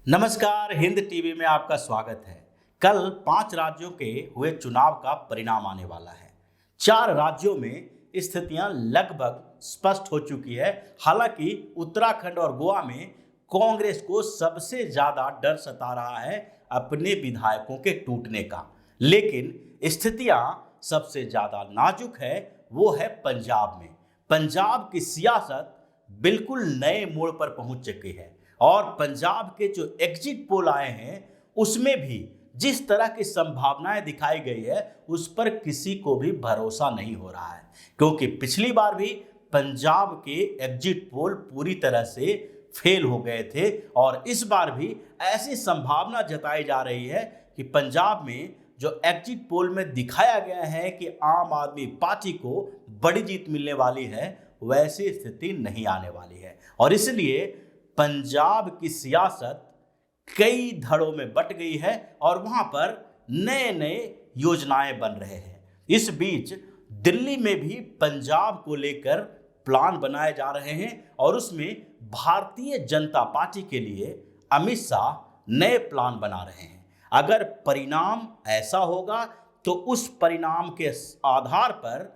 नमस्कार, हिंद टीवी में आपका स्वागत है। कल 5 राज्यों के हुए चुनाव का परिणाम आने वाला है। 4 राज्यों में स्थितियां लगभग स्पष्ट हो चुकी है। हालांकि उत्तराखंड और गोवा में कांग्रेस को सबसे ज्यादा डर सता रहा है अपने विधायकों के टूटने का। लेकिन स्थितियां सबसे ज्यादा नाजुक है वो है पंजाब में। पंजाब की सियासत बिल्कुल नए मोड़ पर पहुंच चुकी है और पंजाब के जो एग्जिट पोल आए हैं उसमें भी जिस तरह की संभावनाएं दिखाई गई है उस पर किसी को भी भरोसा नहीं हो रहा है, क्योंकि पिछली बार भी पंजाब के एग्जिट पोल पूरी तरह से फेल हो गए थे और इस बार भी ऐसी संभावना जताई जा रही है कि पंजाब में जो एग्जिट पोल में दिखाया गया है कि आम आदमी पार्टी को बड़ी जीत मिलने वाली है, वैसी स्थिति नहीं आने वाली है। और इसलिए पंजाब की सियासत कई धड़ों में बट गई है और वहां पर नए नए योजनाएं बन रहे हैं। इस बीच दिल्ली में भी पंजाब को लेकर प्लान बनाए जा रहे हैं और उसमें भारतीय जनता पार्टी के लिए अमित शाह नए प्लान बना रहे हैं। अगर परिणाम ऐसा होगा तो उस परिणाम के आधार पर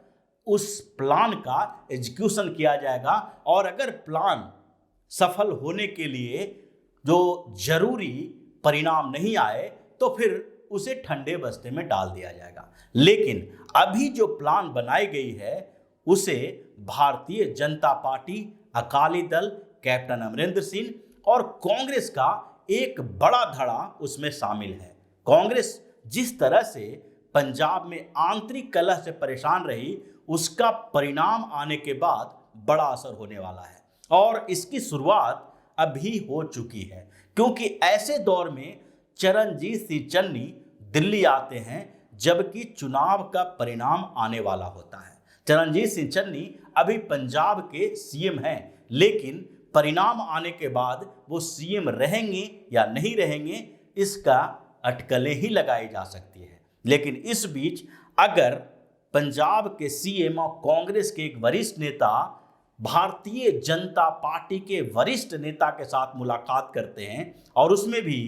उस प्लान का एग्जीक्यूशन किया जाएगा और अगर प्लान सफल होने के लिए जो जरूरी परिणाम नहीं आए तो फिर उसे ठंडे बस्ते में डाल दिया जाएगा। लेकिन अभी जो प्लान बनाई गई है उसे भारतीय जनता पार्टी, अकाली दल, कैप्टन अमरिंदर सिंह और कांग्रेस का एक बड़ा धड़ा उसमें शामिल है। कांग्रेस जिस तरह से पंजाब में आंतरिक कलह से परेशान रही उसका परिणाम आने के बाद बड़ा असर होने वाला है और इसकी शुरुआत अभी हो चुकी है, क्योंकि ऐसे दौर में चरणजीत सिंह चन्नी दिल्ली आते हैं जबकि चुनाव का परिणाम आने वाला होता है। चरणजीत सिंह चन्नी अभी पंजाब के सीएम हैं, लेकिन परिणाम आने के बाद वो सीएम रहेंगे या नहीं रहेंगे इसका अटकलें ही लगाई जा सकती है। लेकिन इस बीच अगर पंजाब के सीएम और कांग्रेस के एक वरिष्ठ नेता भारतीय जनता पार्टी के वरिष्ठ नेता के साथ मुलाकात करते हैं और उसमें भी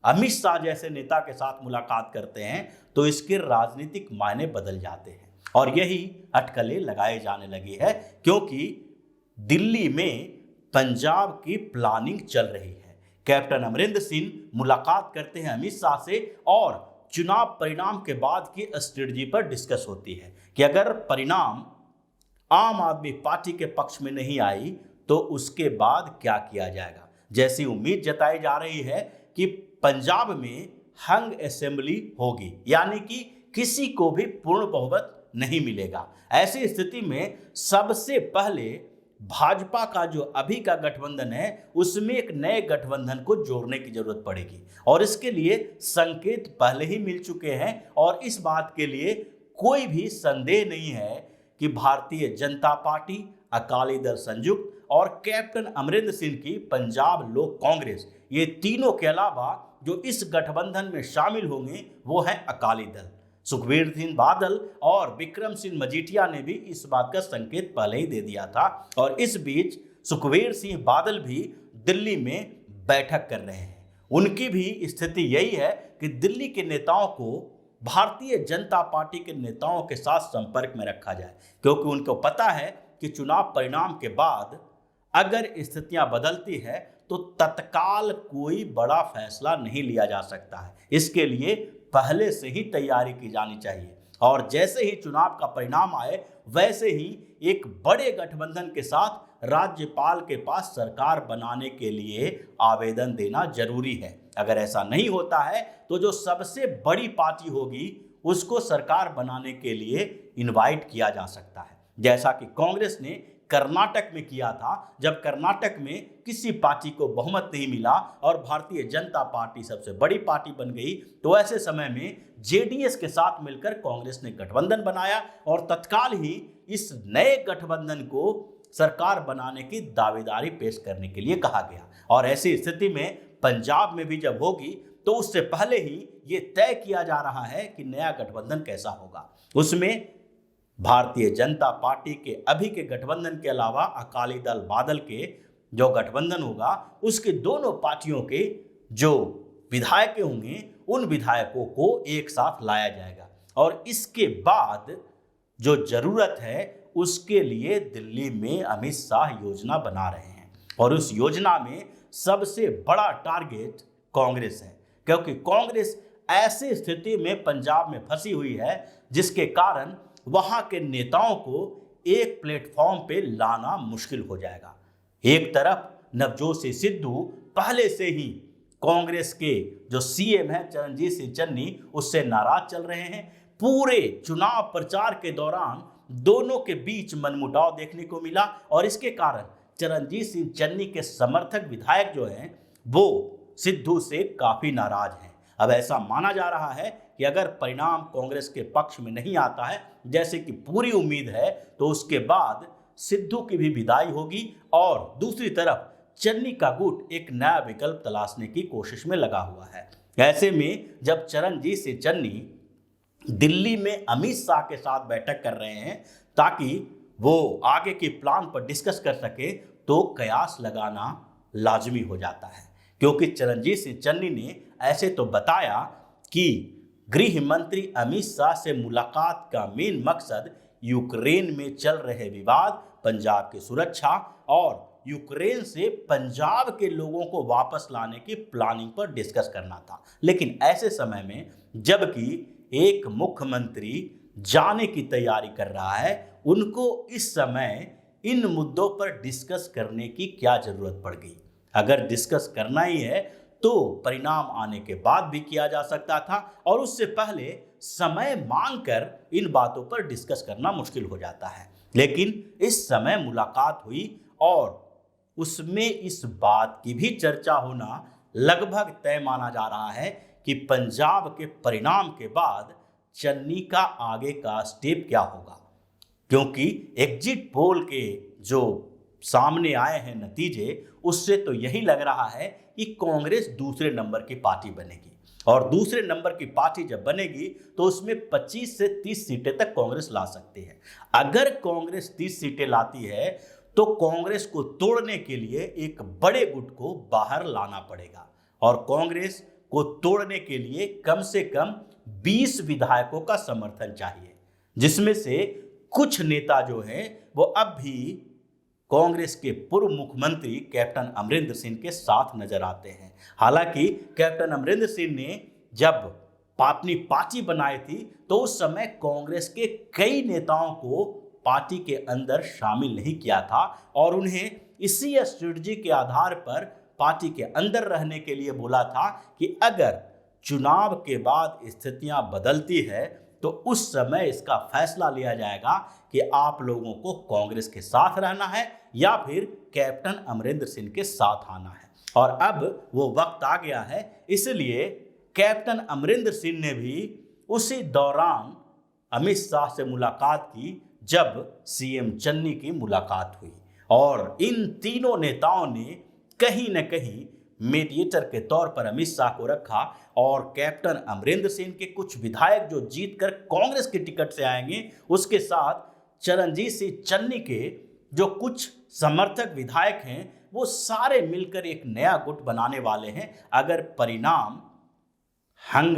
अमित शाह जैसे नेता के साथ मुलाकात करते हैं तो इसके राजनीतिक मायने बदल जाते हैं और यही अटकलें लगाए जाने लगी है, क्योंकि दिल्ली में पंजाब की प्लानिंग चल रही है। कैप्टन अमरिंदर सिंह मुलाकात करते हैं अमित शाह से और चुनाव परिणाम के बाद की स्ट्रेटजी पर डिस्कस होती है कि अगर परिणाम आम आदमी पार्टी के पक्ष में नहीं आई तो उसके बाद क्या किया जाएगा। जैसी उम्मीद जताई जा रही है कि पंजाब में हंग असेंबली होगी, यानी कि किसी को भी पूर्ण बहुमत नहीं मिलेगा। ऐसी स्थिति में सबसे पहले भाजपा का जो अभी का गठबंधन है उसमें एक नए गठबंधन को जोड़ने की जरूरत पड़ेगी और इसके लिए संकेत पहले ही मिल चुके हैं और इस बात के लिए कोई भी संदेह नहीं है कि भारतीय जनता पार्टी, अकाली दल संयुक्त और कैप्टन अमरिंदर सिंह की पंजाब लोक कांग्रेस, ये तीनों के अलावा जो इस गठबंधन में शामिल होंगे वो हैं अकाली दल। सुखबीर सिंह बादल और विक्रम सिंह मजीठिया ने भी इस बात का संकेत पहले ही दे दिया था और इस बीच सुखबीर सिंह बादल भी दिल्ली में बैठक कर रहे हैं। उनकी भी स्थिति यही है कि दिल्ली के नेताओं को भारतीय जनता पार्टी के नेताओं के साथ संपर्क में रखा जाए, क्योंकि उनको पता है कि चुनाव परिणाम के बाद अगर स्थितियां बदलती है तो तत्काल कोई बड़ा फैसला नहीं लिया जा सकता है। इसके लिए पहले से ही तैयारी की जानी चाहिए और जैसे ही चुनाव का परिणाम आए वैसे ही एक बड़े गठबंधन के साथ राज्यपाल के पास सरकार बनाने के लिए आवेदन देना जरूरी है। अगर ऐसा नहीं होता है तो जो सबसे बड़ी पार्टी होगी उसको सरकार बनाने के लिए इनवाइट किया जा सकता है, जैसा कि कांग्रेस ने कर्नाटक में किया था। जब कर्नाटक में किसी पार्टी को बहुमत नहीं मिला और भारतीय जनता पार्टी सबसे बड़ी पार्टी बन गई तो ऐसे समय में जेडीएस के साथ मिलकर कांग्रेस ने गठबंधन बनाया और तत्काल ही इस नए गठबंधन को सरकार बनाने की दावेदारी पेश करने के लिए कहा गया। और ऐसी स्थिति में पंजाब में भी जब होगी तो उससे पहले ही ये तय किया जा रहा है कि नया गठबंधन कैसा होगा। उसमें भारतीय जनता पार्टी के अभी के गठबंधन के अलावा अकाली दल बादल के जो गठबंधन होगा उसके दोनों पार्टियों के जो विधायक होंगे उन विधायकों को एक साथ लाया जाएगा और इसके बाद जो जरूरत है उसके लिए दिल्ली में अमित शाह योजना बना रहे हैं और उस योजना में सबसे बड़ा टारगेट कांग्रेस है, क्योंकि कांग्रेस ऐसी स्थिति में पंजाब में फंसी हुई है जिसके कारण वहां के नेताओं को एक प्लेटफॉर्म पे लाना मुश्किल हो जाएगा। एक तरफ नवजोत सिंह सिद्धू पहले से ही कांग्रेस के जो सीएम है चरणजीत सिंह चन्नी उससे नाराज चल रहे हैं। पूरे चुनाव प्रचार के दौरान दोनों के बीच मनमुटाव देखने को मिला और इसके कारण चरणजीत सिंह चन्नी के समर्थक विधायक जो हैं वो सिद्धू से काफी नाराज हैं। अब ऐसा माना जा रहा है कि अगर परिणाम कांग्रेस के पक्ष में नहीं आता है जैसे कि पूरी उम्मीद है तो उसके बाद सिद्धू की भी विदाई होगी और दूसरी तरफ चन्नी का गुट एक नया विकल्प तलाशने की कोशिश में लगा हुआ है। ऐसे में जब चरणजीत सिंह चन्नी दिल्ली में अमित शाह के साथ बैठक कर रहे हैं ताकि वो आगे के प्लान पर डिस्कस कर सके तो कयास लगाना लाजमी हो जाता है, क्योंकि चरणजीत सिंह चन्नी ने ऐसे तो बताया कि गृह मंत्री अमित शाह से मुलाकात का मेन मकसद यूक्रेन में चल रहे विवाद, पंजाब की सुरक्षा और यूक्रेन से पंजाब के लोगों को वापस लाने की प्लानिंग पर डिस्कस करना था। लेकिन ऐसे समय में जबकि एक मुख्यमंत्री जाने की तैयारी कर रहा है, उनको इस समय इन मुद्दों पर डिस्कस करने की क्या जरूरत पड़ गई। अगर डिस्कस करना ही है तो परिणाम आने के बाद भी किया जा सकता था और उससे पहले समय मांगकर इन बातों पर डिस्कस करना मुश्किल हो जाता है। लेकिन इस समय मुलाकात हुई और उसमें इस बात की भी चर्चा होना लगभग तय माना जा रहा है कि पंजाब के परिणाम के बाद चन्नी का आगे का स्टेप क्या होगा, क्योंकि एग्जिट पोल के जो सामने आए हैं नतीजे उससे तो यही लग रहा है कि कांग्रेस दूसरे नंबर की पार्टी बनेगी और दूसरे नंबर की पार्टी जब बनेगी तो उसमें 25 से 30 सीटें तक कांग्रेस ला सकती है। अगर कांग्रेस 30 सीटें लाती है तो कांग्रेस को तोड़ने के लिए एक बड़े गुट को बाहर लाना पड़ेगा और कांग्रेस को तोड़ने के लिए कम से कम 20 विधायकों का समर्थन चाहिए, जिसमें से कुछ नेता जो हैं वो अब भी कांग्रेस के पूर्व मुख्यमंत्री कैप्टन अमरिंदर सिंह के साथ नजर आते हैं। हालांकि कैप्टन अमरिंदर सिंह ने जब अपनी पार्टी बनाई थी तो उस समय कांग्रेस के कई नेताओं को पार्टी के अंदर शामिल नहीं किया था और उन्हें इसी स्ट्रेटजी के आधार पर पार्टी के अंदर रहने के लिए बोला था कि अगर चुनाव के बाद स्थितियां बदलती है तो उस समय इसका फैसला लिया जाएगा कि आप लोगों को कांग्रेस के साथ रहना है या फिर कैप्टन अमरिंदर सिंह के साथ आना है। और अब वो वक्त आ गया है, इसलिए कैप्टन अमरिंदर सिंह ने भी उसी दौरान अमित शाह से मुलाकात की जब सीएम चन्नी की मुलाकात हुई और इन तीनों नेताओं ने कहीं न कहीं मीडिएटर के तौर पर अमित शाह को रखा और कैप्टन अमरिंदर सिंह के कुछ विधायक जो जीतकर कांग्रेस के टिकट से आएंगे उसके साथ चरणजीत सिंह चन्नी के जो कुछ समर्थक विधायक हैं वो सारे मिलकर एक नया गुट बनाने वाले हैं अगर परिणाम हंग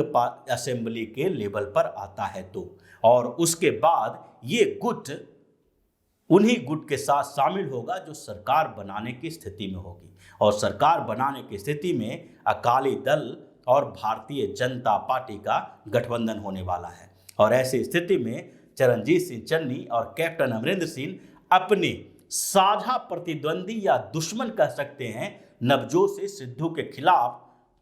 असेंबली के लेवल पर आता है तो। और उसके बाद ये गुट उन्हीं गुट के साथ शामिल होगा जो सरकार बनाने की स्थिति में होगी और सरकार बनाने की स्थिति में अकाली दल और भारतीय जनता पार्टी का गठबंधन होने वाला है। और ऐसी स्थिति में चरणजीत सिंह चन्नी और कैप्टन अमरिंदर सिंह अपने साझा प्रतिद्वंदी या दुश्मन कह सकते हैं नवजोत सिंह सिद्धू के खिलाफ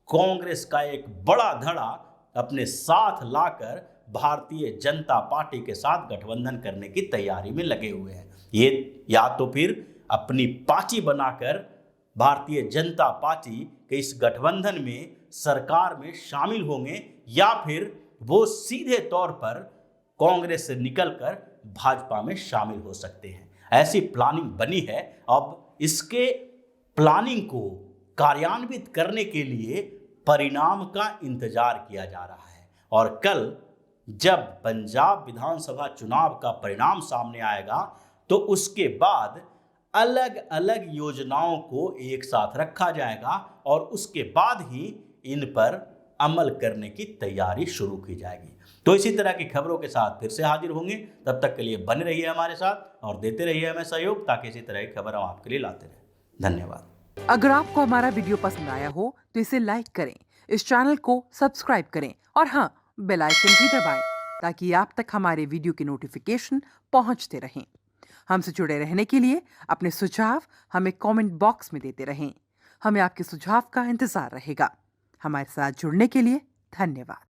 कांग्रेस का एक बड़ा धड़ा अपने साथ लाकर भारतीय जनता पार्टी के साथ गठबंधन करने की तैयारी में लगे हुए हैं। ये या तो फिर अपनी पार्टी बनाकर भारतीय जनता पार्टी के इस गठबंधन में सरकार में शामिल होंगे या फिर वो सीधे तौर पर कांग्रेस से निकलकर भाजपा में शामिल हो सकते हैं। ऐसी प्लानिंग बनी है। अब इसके प्लानिंग को कार्यान्वित करने के लिए परिणाम का इंतजार किया जा रहा है और कल जब पंजाब विधानसभा चुनाव का परिणाम सामने आएगा तो उसके बाद अलग अलग योजनाओं को एक साथ रखा जाएगा और उसके बाद ही इन पर अमल करने की तैयारी शुरू की जाएगी। तो इसी तरह की खबरों के साथ फिर से हाजिर होंगे। तब तक के लिए बने रहिए हमारे साथ और देते रहिए हमें सहयोग, ताकि इसी तरह की खबर हम आपके लिए लाते रहें। धन्यवाद। अगर आपको हमारा वीडियो पसंद आया हो तो इसे लाइक करें, इस चैनल को सब्सक्राइब करें और हाँ, बेल आइकन भी दबाएं ताकि आप तक हमारे वीडियो की नोटिफिकेशन पहुंचते रहें। हमसे जुड़े रहने के लिए अपने सुझाव हमें कमेंट बॉक्स में देते रहें। हमें आपके सुझाव का इंतजार रहेगा। हमारे साथ जुड़ने के लिए धन्यवाद।